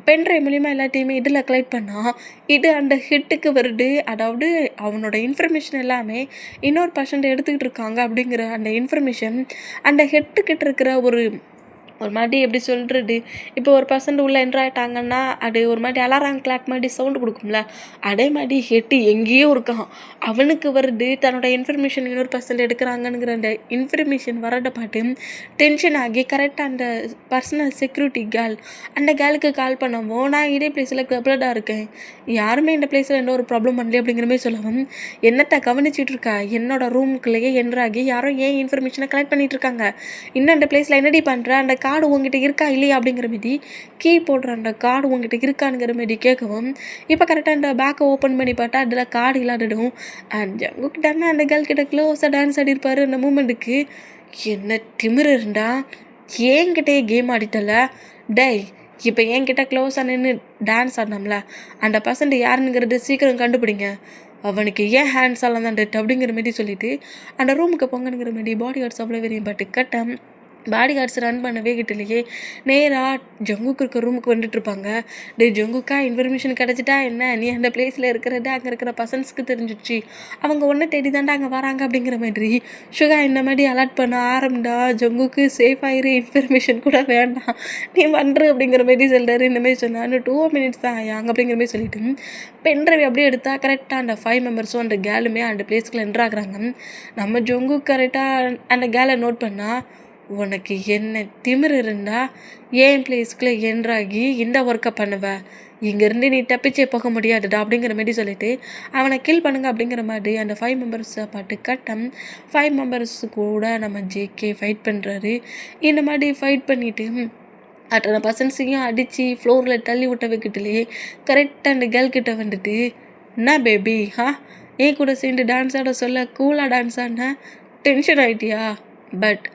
பென்ட்ரைவ் மூலிமா எல்லாத்தையுமே இதில் கலெக்ட் பண்ணால் இது அந்த ஹிட்டுக்கு வருது. அதாவது அவனோட இன்ஃபர்மேஷன் எல்லாமே இன்னொரு பர்சன்ட் எடுத்துக்கிட்டு இருக்காங்க அப்படிங்கிற அந்த இன்ஃபர்மேஷன் அந்த ஹெட்டுக்கிட்ட இருக்கிற ஒரு மாதிரி எப்படி சொல்கிறது, இப்போ ஒரு பர்சன்ட் உள்ளே என்ட்ராயிட்டாங்கன்னா அது ஒரு மாதிரி அலாரம் கிளாக் மாதிரி சவுண்டு கொடுக்கும்ல, அதே மாதிரி ஹெட்டு எங்கேயோ இருக்கான், அவனுக்கு வருது. தன்னோட இன்ஃபர்மேஷன் இன்னொரு பர்சன்ட் எடுக்கிறாங்கங்கிற அந்த இன்ஃபர்மேஷன் வரதை பாட்டு டென்ஷன் ஆகி கரெக்டாக அந்த பர்சனல் செக்யூரிட்டி கேர்ள் அந்த கேர்ளுக்கு கால் பண்ணவும், நான் இதே பிளேஸில் கிளப்லடாக இருக்கேன், யாருமே இந்த பிளேஸில் எந்த ஒரு ப்ராப்ளம் பண்ணல அப்படிங்கிற மாதிரி சொல்லவும், என்னத்தை கவனிச்சிட்டு இருக்கா, என்னோட ரூமுக்குள்ளேயே என்ட்ராகி யாரோ ஏன் இன்ஃபர்மேஷனை கலெக்ட் பண்ணிகிட்டு இருக்காங்க, இன்னும் அந்த பிளேஸில் என்னடி பண்ணுற, அந்த கார்டு உங்ககிட்ட இருக்கா இல்லையா அப்படிங்கிற மாரி கீ போடுற அந்த கார்டு உங்ககிட்ட இருக்கானுங்கிற மாரி கேட்கவும், இப்போ கரெக்டாக அந்த பேக்கை ஓப்பன் பண்ணி பார்த்தா அதில் கார்டு இல்லாதடும். அண்ட் ஜங்குக்கிட்ட அந்த கேர்ள் கிட்ட க்ளோஸாக டான்ஸ் ஆடிருப்பாரு. அந்த மூமெண்ட்டுக்கு என்ன திமிரு இருந்தா என்கிட்டயே கேம் ஆடிட்டல, டேய் இப்போ என்கிட்ட க்ளோஸாக நின்று டான்ஸ் ஆடினோம்ல அந்த பர்சன்ட் யாருங்கிறது சீக்கிரம் கண்டுபிடிங்க, அவனுக்கு ஏன் ஹேண்ட்ஸ் எல்லாம் தான் டெட் அப்படிங்கிற மாரி சொல்லிவிட்டு அந்த ரூமுக்கு போங்கங்கிற மாரி பாடி கார்ட்ஸ் அவ்வளோ வெறியும் பட்டு கட்டம் பாடி கார்ட்ஸ் ரன் பண்ணவே கிட்டலையே நேராக ஜங்குக்கு இருக்க ரூமுக்கு வந்துட்டுருப்பாங்க. டே ஜங்குக்கா இன்ஃபர்மேஷன் கிடச்சிட்டா என்ன, நீ அந்த பிளேஸில் இருக்கிறது அங்கே இருக்கிற பர்சன்ஸ்க்கு தெரிஞ்சிச்சு, அவங்க ஒன்றை தேடி தாண்டா அங்கே வராங்க அப்படிங்கிற மாதிரி சுகா இந்த மாதிரி அலர்ட் பண்ண ஆரம்பிடா. ஜங்குக்கு சேஃப் ஆயிரு, இன்ஃபர்மேஷன் கூட வேண்டாம் நீ பண்ணுற அப்படிங்கிற மாதிரி சொல்கிறாரு. இந்த மாதிரி சொன்னா இன்னும் 2 minutes தான் ஆயாங்க அப்படிங்கிற மாதிரி சொல்லிட்டு பென்ட்ரைவ் அப்படியே எடுத்தால் கரெக்டாக அந்த 5 மெம்பர்ஸும் அந்த கேலுமே அந்த பிளேஸ்க்குள்ள என்ட்ராகிறாங்க. நம்ம ஜங்கு கரெக்டாக அந்த கேலை நோட் பண்ணால், உனக்கு என்ன திமிரு இருந்தா ஏன் பிளேஸ்க்குள்ளே என்ட்ராகி இந்த ஒர்க்கை பண்ணுவேன், இங்கேருந்து நீ தப்பிச்சே போக முடியாதுடா அப்படிங்கிற மாதிரி சொல்லிட்டு அவனை கில் பண்ணுங்க அப்படிங்கிற மாதிரி அந்த 5 மெம்பர்ஸை பாட்டு கட்டம் 5 மெம்பர்ஸ் கூட நம்ம ஜேகே ஃபைட் பண்ணுறாரு. இந்த மாதிரி ஃபைட் பண்ணிவிட்டு அத்தனை பர்சன்ஸையும் அடித்து ஃப்ளோரில் தள்ளி விட்ட வைக்கிட்டுலேயே கரெக்டாக அந்த கேர்ள்கிட்ட வந்துட்டு, என்ன பேபி ஏன் கூட சேர்ந்து டான்ஸ் ஆட சொல்ல கூலாக டான்ஸ் ஆடின, டென்ஷன் ஆகிட்டியா, பட்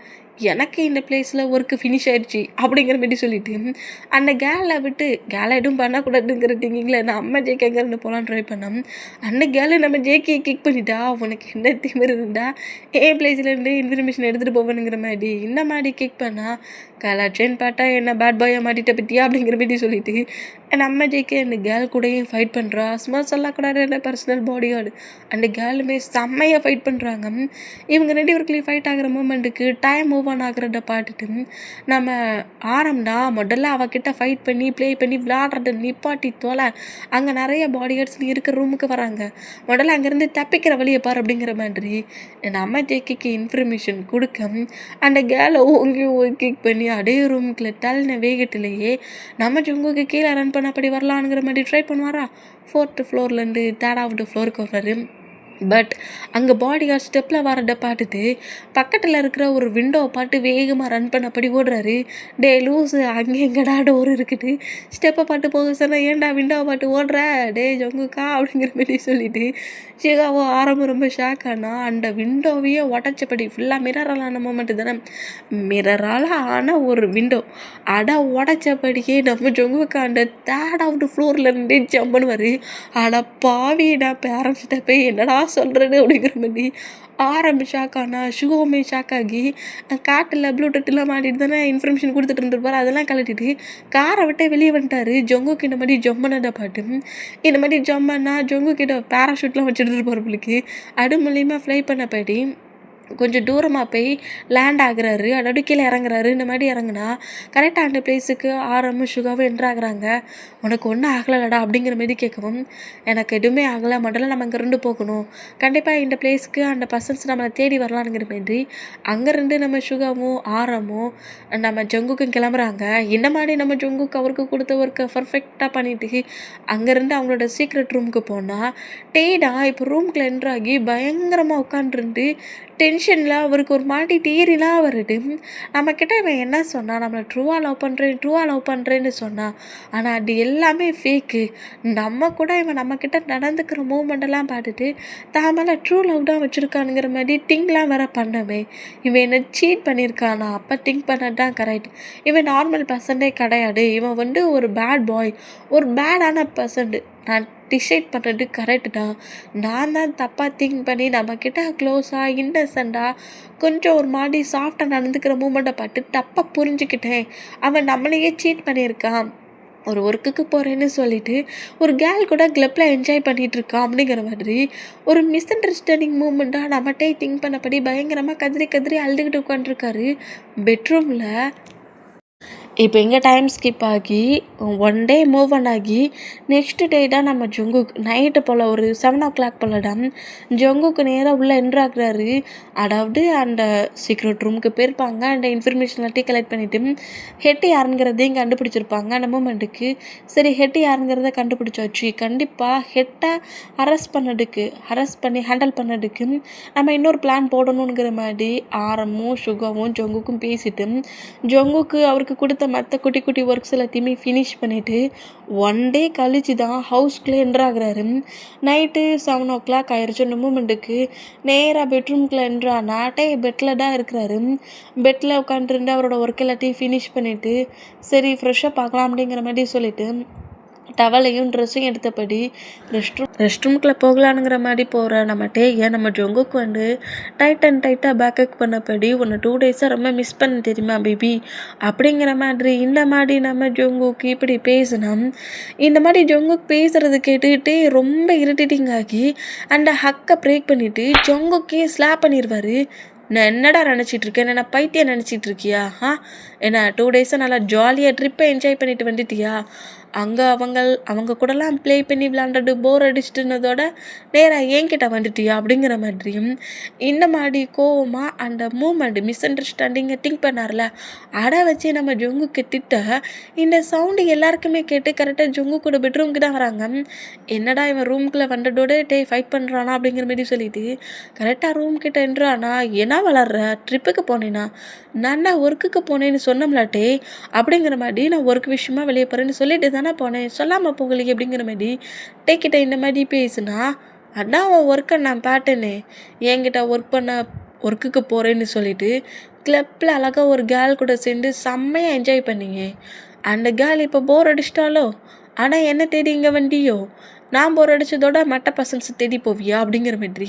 எனக்கு இந்த பிளேஸில் ஒர்க்கு ஃபினிஷ் ஆயிடுச்சு அப்படிங்கிற மாதிரி சொல்லிட்டு அந்த கேலை விட்டு கேலை எதுவும் பண்ணக்கூடாதுங்கிற திங்கிங்கில் நான் அம்மா ஜேகே எங்கேருந்து போகலான்னு ட்ரை பண்ணோம். அந்த கேலை நம்ம ஜேகே கிக் பண்ணிட்டா, உனக்கு என்ன திமிரு இருந்தா ஏன் பிளேஸ்லேருந்து இன்ஃபர்மேஷன் எடுத்துகிட்டு போவேனுங்கிற மாதிரி இந்த மாதிரி கிக் பண்ணால் கலாச்சேன்னு பார்த்தா என்ன பேட் பாயை மாட்டிட்ட பற்றியா அப்படிங்கிற மாதிரி சொல்லிட்டு நம்ம ஜேகே அந்த கேர்ள் கூடயும் ஃபைட் பண்ணுறா. சும்மா சொல்லக்கூடாது என்ன பர்சனல் பாடி கார்டு அந்த கேர்ளுமே செம்மையாக ஃபைட் பண்ணுறாங்க. இவங்க 2 பேருக்குள்ளேயும் ஃபைட் ஆகிற மூமெண்ட்டுக்கு டைம் மூவ் ஆன் ஆகிறத பார்த்துட்டு நம்ம ஆரம்டா முதல்ல அவகிட்ட ஃபைட் பண்ணி ப்ளே பண்ணி விளையாடுறத நிப்பாட்டி தோலை, அங்கே நிறைய பாடி கார்ட்ஸ் இருக்கிற ரூமுக்கு வராங்க, முதல்ல அங்கேருந்து தப்பிக்கிற வழியை பாரு அப்படிங்கிற மாதிரி நம்ம ஜேகேக்கு இன்ஃபர்மேஷன் கொடுக்க அந்த கேர்ளை ஓங்கி கிக் பண்ணி அதே ரூமுக்குள்ள தள்ளின வேகத்திலேயே நம்ம ஜங்குக்கு கீழே ரன் பண்ண அப்படி வரலான்ங்கிற மாதிரி ட்ரை பண்ணுவாரா. 4th ஃப்ளோர்லேருந்து 3rd ஃப்ளோருக்கு வர்றாரு. பட் அங்கே பாடி கார்டு ஸ்டெப்பில் வரதை பார்த்துட்டு பக்கத்தில் இருக்கிற ஒரு விண்டோவை பார்த்து வேகமாக ரன் பண்ணப்படி ஓடுறாரு. டே லூஸு அங்கே எங்கடா டோர் இருக்குது, ஸ்டெப்பை பார்த்து போக சொன்னால் ஏன்டா விண்டோவை பார்த்து ஓடுற, டே ஜங்குக்கா அப்படிங்கிற மாதிரி சொல்லிட்டு சிகாவோ ஆரம்பம் ரொம்ப ஷாக் ஆனால் அந்த விண்டோவையே உடச்சபடி ஃபுல்லாக மிரரால் ஆன மூமெண்ட்டு தானே, மிரரால் ஆன ஒரு விண்டோ அடை உடச்சபடியே நம்ம ஜங்குக்கா அந்த 3rd ஃப்ளோர்லேருந்தே ஜம்ப் பண்ணுவார். அட பாவி நான் பேரண்ட்ஸ்கிட்ட போய் என்னடா நான் சொல்கிறேன்னு அப்படிங்கிற மாதிரி ஷாக் ஆனா ஷூவுமே ஷாக் ஆகி காட்டில் ப்ளூடூத்லாம் மாட்டிட்டு தானே இன்ஃபர்மேஷன் கொடுத்துட்டு இருந்திருப்பாரு. அதெல்லாம் கழட்டிட்டு காரை விட்டே வெளியே வந்துட்டாரு. ஜொங்குக்கு இந்த மாதிரி ஜொம்மனோட பாட்டு இந்த மாதிரி ஜொம்மன்னா ஜொங்கு கிட்ட பேராஷூட்லாம் வச்சுட்டு இருப்பாரு பிள்ளைக்கு அது மூலியமாக ஃப்ளை பண்ண போயிட்டு கொஞ்சம் தூரமாக போய் லேண்ட் ஆகுறாரு. அதாவது கீழே இறங்குறாரு. இந்த மாதிரி இறங்குனா கரெக்டாக அந்த பிளேஸுக்கு சுகாவும் என்ட்ராகிறாங்க. உனக்கு ஒன்றும் ஆகலடா அப்படிங்கிற மாதிரி கேட்கவும் எனக்கு எதுவுமே ஆகலை, முதல்ல நம்ம இங்கேருந்து போகணும், கண்டிப்பாக இந்த பிளேஸுக்கு அந்த பர்சன்ஸ் நம்மளை தேடி வரலான்ங்கிற மாதிரி அங்கேருந்து நம்ம சுகாவும் நம்ம ஜொங்குக்கும் கிளம்புறாங்க. இந்த மாதிரி நம்ம ஜொங்குக்கு அவருக்கு கொடுத்த ஒர்க்கை பர்ஃபெக்டாக பண்ணிட்டு அங்கேருந்து அவங்களோட சீக்ரெட் ரூமுக்கு போனால் டேடா இப்போ ரூம்குள்ளே என்ட்ராகி பயங்கரமாக உட்காந்துருந்து டென்ஷனில் அவருக்கு ஒரு மாட்டி டீரிலாம் வருது. நம்மக்கிட்ட இவன் என்ன சொன்னான், நம்மளை ட்ரூவாக லவ் பண்ணுறேன்னு சொன்னான். ஆனால் அது எல்லாமே ஃபேக்கு. நம்ம கூட இவன் நம்மக்கிட்ட நடந்துக்கிற மூமெண்டெல்லாம் பார்த்துட்டு தான் மேலே ட்ரூ லவ் தான் வச்சுருக்கானுங்கிற மாதிரி திங்க்லாம் வேற பண்ணவே இவன் என்ன சீட் பண்ணியிருக்கானா. அப்போ திங்க் பண்ணது தான் கரெக்ட். இவன் நார்மல் பர்சன்டே கிடையாது. இவன் ஒரு பேட் பாய், ஒரு பேடான பர்சன்ட். நான் டிசைட் பண்ணுறது கரெக்டு தான். நான் தான் தப்பாக திங்க் பண்ணி நம்மக்கிட்ட க்ளோஸாக இன்னசெண்டாக கொஞ்சம் ஒரு மாதிரி சாஃப்டாக நடந்துக்கிற மூமெண்ட்டை பார்த்து தப்பாக புரிஞ்சுக்கிட்டேன். அவன் நம்மளையே சீட் பண்ணியிருக்கான். ஒரு ஒர்க்குக்கு போகிறேன்னு சொல்லிட்டு ஒரு கேர்ள் கூட கிளப்பில் என்ஜாய் பண்ணிகிட்ருக்கான் அப்படிங்கிற மாதிரி ஒரு மிஸ் அண்டர்ஸ்டாண்டிங் மூமெண்ட்டாக நம்மகிட்டே திங்க் பண்ணபடி பயங்கரமாக கதறி அழுதுகிட்டு உட்காந்துருக்காரு பெட்ரூமில். இப்போ எங்கே டைம் ஸ்கிப் ஆகி ஒன் டே மூவ் ஆகி நெக்ஸ்ட் டே தான் நம்ம ஜொங்குக் நைட்டு போல் ஒரு 7 o'clock போல் தான் ஜொங்குக்கு நேராக உள்ளே என்ட்ராகிறாரு. அதாவது அந்த சீக்ரெட் ரூமுக்கு போயிருப்பாங்க. அந்த இன்ஃபர்மேஷன் எல்லாத்தையும் கலெக்ட் பண்ணிவிட்டு ஹெட் யாருங்கிறதையும் கண்டுபிடிச்சிருப்பாங்க அந்த மூமெண்ட்டுக்கு. சரி, ஹெட் யாருங்கிறத கண்டுபிடிச்சாச்சு. கண்டிப்பாக ஹெட்டை அரெஸ்ட் பண்ணி ஹேண்டில் பண்ணதுக்கு நம்ம இன்னொரு பிளான் போடணுங்கிற மாதிரி சுகாவும் ஜொங்குக்கும் பேசிட்டு ஜொங்குக்கு அவருக்கு கொடுத்த மற்ற குட்டி குட்டி ஒர்க்ஸ் எல்லாத்தையுமே ஃபினிஷ் பண்ணிவிட்டு ஒன் டே கழிச்சு தான் ஹவுஸ்குள்ளே என்ட்ராகிறாரு. நைட்டு 7 o'clock ஆயிடுச்சு. அந்த மூமெண்ட்டுக்கு நேராக பெட்ரூம்குள்ளே என்ட்ரானா பெட்டில் தான் இருக்கிறாரு. பெட்டில் உட்காந்துருந்து அவரோட ஒர்க் எல்லாத்தையும் ஃபினிஷ் பண்ணிவிட்டு சரி ஃப்ரெஷ்ஷாக பார்க்கலாம் அப்படிங்கிற மாதிரி சொல்லிவிட்டு டவலையும் ட்ரெஸ்ஸையும் எடுத்தபடி ரெஸ்ட் ரூமுக்குள்ளே போகலானுங்கிற மாதிரி போகிற நம்ம ஜொங்குக்கு டைட்டாக பேக்கப் பண்ணபடி உன்னை 2 days ரொம்ப மிஸ் பண்ண தெரியுமா பேபி அப்படிங்கிற மாதிரி இந்த மாதிரி நம்ம ஜொங்குக்கு இப்படி பேசினா இந்த மாதிரி ஜொங்குக்கு பேசுகிறது கேட்டுக்கிட்டே ரொம்ப இரிட்டேட்டிங் ஆகி அந்த ஹக்கை பிரேக் பண்ணிவிட்டு ஜொங்குக்கே ஸ்லாப் பண்ணிடுவார். நான் என்னடா நினச்சிட்டு இருக்கேன், என்ன பைத்தியம் நினச்சிட்டு இருக்கியா? என்ன 2 days நல்லா ஜாலியாக ட்ரிப்பை என்ஜாய் பண்ணிட்டு வந்துட்டியா? அங்கே அவங்க கூடலாம் ப்ளே பண்ணி விளாண்டுட்டு போர் அடிச்சுட்டுனதோட நேராக என்கிட்ட வந்துட்டியா அப்படிங்கிற மாதிரியும் இந்த மாதிரி கோவமாக அந்த மூமெண்ட் மிஸ் அண்டர்ஸ்டாண்டிங்கை திங்க் பண்ணார்ல அதை வச்சு நம்ம ஜொங்குக்கு திட்ட இந்த சவுண்டு எல்லாருக்குமே கேட்டு கரெக்டாக ஜொங்கு கூட பெட்ரூமுக்கு தான் வராங்க. என்னடா இவன் ரூம்குள்ளே வந்ததோட ஃபைட் பண்ணுறானா அப்படிங்கிற மாதிரி சொல்லிட்டு கரெக்டாக ரூம் கிட்ட என்றானா என்ன வளர்ற ட்ரிப்புக்கு போனேன்னா நான் தான் ஒர்க்குக்கு போனேன்னு சொன்னோம்லாட்டே அப்படிங்கிற மாதிரி நான் ஒர்க் விஷயமா வெளியே போகிறேன்னு சொல்லிட்டு தானே போனேன், சொல்லாமல் போகலையே அப்படிங்கிற மாதிரி டேக்கிட்ட இந்த மாதிரி பேசுனா அதான் உன் ஒர்க்கை நான் பார்த்தேனே, என்கிட்ட ஒர்க்குக்கு போகிறேன்னு சொல்லிட்டு கிளப்பில் அழகாக ஒரு கேர்ள் கூட சேர்ந்து செம்மையாக என்ஜாய் பண்ணிங்க. அந்த கேர்ள் இப்போ போர் அடிச்சிட்டாலோ, ஆனால் என்ன தேடி இங்கே வண்டியோ, நான் போர் அடித்ததோட மற்ற பர்சன்ஸ் தேடி போவியா அப்படிங்கிற மாதிரி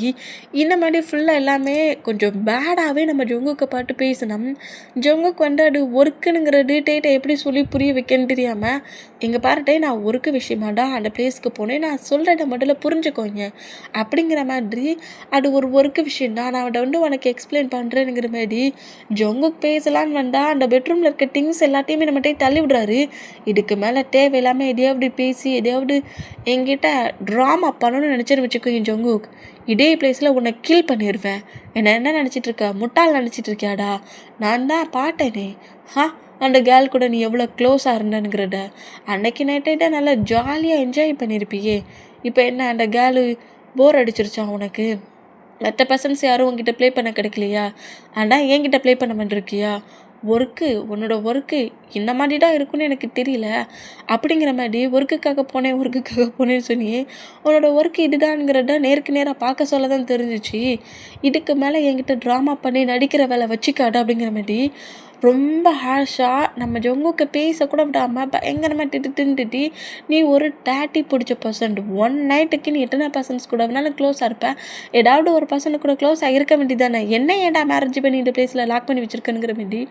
இந்த மாதிரி ஃபுல்லாக எல்லாமே கொஞ்சம் பேடாகவே நம்ம ஜொங்குக்கு பாட்டு பேசினோம். ஜொங்குக்கு அது ஒர்க்குனுங்கிற டேட்டை எப்படி சொல்லி புரிய வைக்கன்னு தெரியாமல் இங்கே பாருட்டே நான் ஒர்க்கு விஷயமாடா அந்த பிளேஸ்க்கு போனேன், நான் சொல்கிறத முதல்ல புரிஞ்சுக்கோங்க அப்படிங்கிற மாதிரி அது ஒரு ஒர்க்கு விஷயம்தான், நான் அதை உனக்கு எக்ஸ்பிளைன் பண்ணுறேனுங்கிற மாதிரி ஜொங்குக்கு பேசலான்னு வந்தால் அந்த பெட்ரூமில் இருக்க திங்ஸ் எல்லாத்தையுமே நம்மகிட்ட தள்ளி விடுறாரு. இதுக்கு மேலே தேவையில்லாமல் எதையாவது பேசி எதையாவது என்கிட்ட ட்ராமா பண்ணணும்னு நினச்சேன்னு வச்சுக்கோங்க ஜொங்குக், இதே பிளேஸில் உன்னை கில் பண்ணிடுவேன். என்ன நினச்சிட்டு இருக்க, முட்டாள் நினச்சிட்டு இருக்கியாடா? நான் தான் பாட்டேனே அந்த கேர்ள் கூட நீ எவ்வளோ க்ளோஸாக இருந்தேனுங்கிறத, அன்னைக்கு நைட்டே நல்லா ஜாலியாக என்ஜாய் பண்ணியிருப்பியே. இப்போ என்ன அந்த கேர்ளு போர் அடிச்சிருச்சான் உனக்கு? மற்ற பர்சன்ஸ் யாரும் உங்ககிட்ட ப்ளே பண்ண கிடைக்கலையா? ஆனால் என்கிட்ட ப்ளே பண்ண பண்ணிருக்கியா? உன்னோட ஒர்க்கு இந்த மாதிரி தான் இருக்குன்னு எனக்கு தெரியல அப்படிங்கிற மாதிரி ஒர்க்குக்காக போனேன்னு சொல்லி உன்னோட ஒர்க்கு இதுதான்ங்கிறத நேருக்கு நேராக பார்க்க சொல்ல தான் தெரிஞ்சிச்சு. இதுக்கு மேலே என்கிட்ட ட்ராமா பண்ணி நடிக்கிற வேலை வச்சுக்காடு அப்படிங்கிற மாதிரி ரொம்ப ஹார்ஷாக நம்ம ஜங்குக்கு பேசக்கூட விடாமல் பயங்கரமாக திட்டி நீ ஒரு டேட்டி பிடிச்ச பர்சன்ட், ஒன் நைட்டுக்கு நீ எத்தனை பர்சன்ஸ் கூட வேணாலும் க்ளோஸாக இருப்பேன், ஏதாவது ஒரு பர்சன் கூட க்ளோஸாக இருக்க வேண்டியதானே, என்ன ஏன்டா மேரேஜ் பண்ணி இந்த பிளேஸில் லாக் பண்ணி வச்சுருக்கேனுங்கிற வேண்டி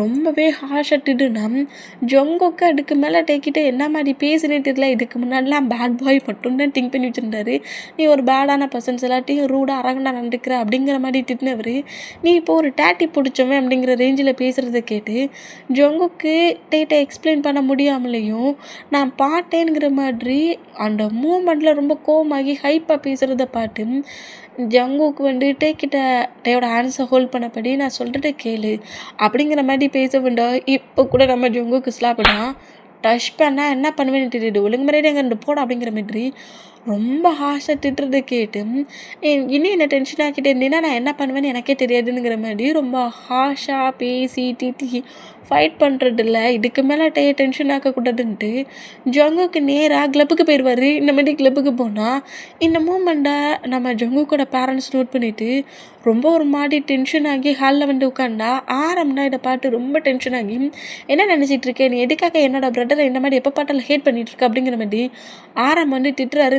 ரொம்பவே ஹார்ஷாக ஜங்குக்கு அதுக்கு மேலே டேக்கிட்டு என்ன மாதிரி பேசுனே தெரியல. இதுக்கு முன்னாடிலாம் பேட் பாய் மட்டும்தான் திங்க் பண்ணி வச்சுருந்தாரு. நீ ஒரு பேடான பர்சன்ஸ் எல்லாத்தையும் ரூடாக அரகண்டா நடந்துக்கிற அப்படிங்கிற மாதிரி திட்டினவர் நீ இப்போ ஒரு டேட்டி பிடிச்சவன் அப்படிங்கிற ரேஞ்சில் பேசுகிறத கேட்டு ஜங்குக்கு டேட்டை எக்ஸ்பிளைன் பண்ண முடியாமலேயும் நான் பாட்டேங்கிற மாதிரி அந்த மூமெண்ட்டில் ரொம்ப கோவமாகி ஹைப்பாக பேசுகிறத பாட்டு ஜங்குக்கு டேயோட ஆன்சர் ஹோல்ட் பண்ணபடி நான் சொல்கிறத கேளு அப்படிங்கிற மாதிரி பேச வேண்டாம். இப்போ கூட நம்ம ஜங்குக்கு ஸ்லாப்னா டச் பண்ணால் என்ன பண்ணுவேன்னு தெரியுது, ஒழுங்கு மாதிரியே எங்கே போட அப்படிங்கிற மாதிரி ரொம்ப ஹார்ஷாக திட்டுறதை கேட்டு இன்னும் என்ன டென்ஷன் ஆக்கிட்டே இருந்தீங்கன்னா நான் என்ன பண்ணுவேன்னு எனக்கே தெரியாதுங்கிற மாதிரி ரொம்ப ஹார்ஷாக பேசி திட்டி ஃபைட் பண்ணுறது இல்லை. இதுக்கு மேலே டென்ஷன் ஆக்கக்கூடாதுன்ட்டு ஜங்குக்கு நேராக கிளப்புக்கு போயிடுவார். இந்த மாதிரி கிளப்புக்கு போனால் இந்த மூமெண்ட்டை நம்ம ஜங்குக்கோட பேரண்ட்ஸ் நோட் பண்ணிவிட்டு ரொம்ப ஒரு மாதிரி டென்ஷன் ஆகி ஹாலில் வந்து உட்காண்டா ஆரம்னா இதை பார்த்து ரொம்ப டென்ஷன் ஆகி என்ன நினச்சிட்டு இருக்கேன், நீ எதுக்காக என்னோட பிரதரை இந்த மாதிரி எப்போ பாட்டாலும் ஹேட் பண்ணிகிட்டு இருக்க அப்படிங்கிற மாதிரி ஆரம் வந்து திட்டுறாரு.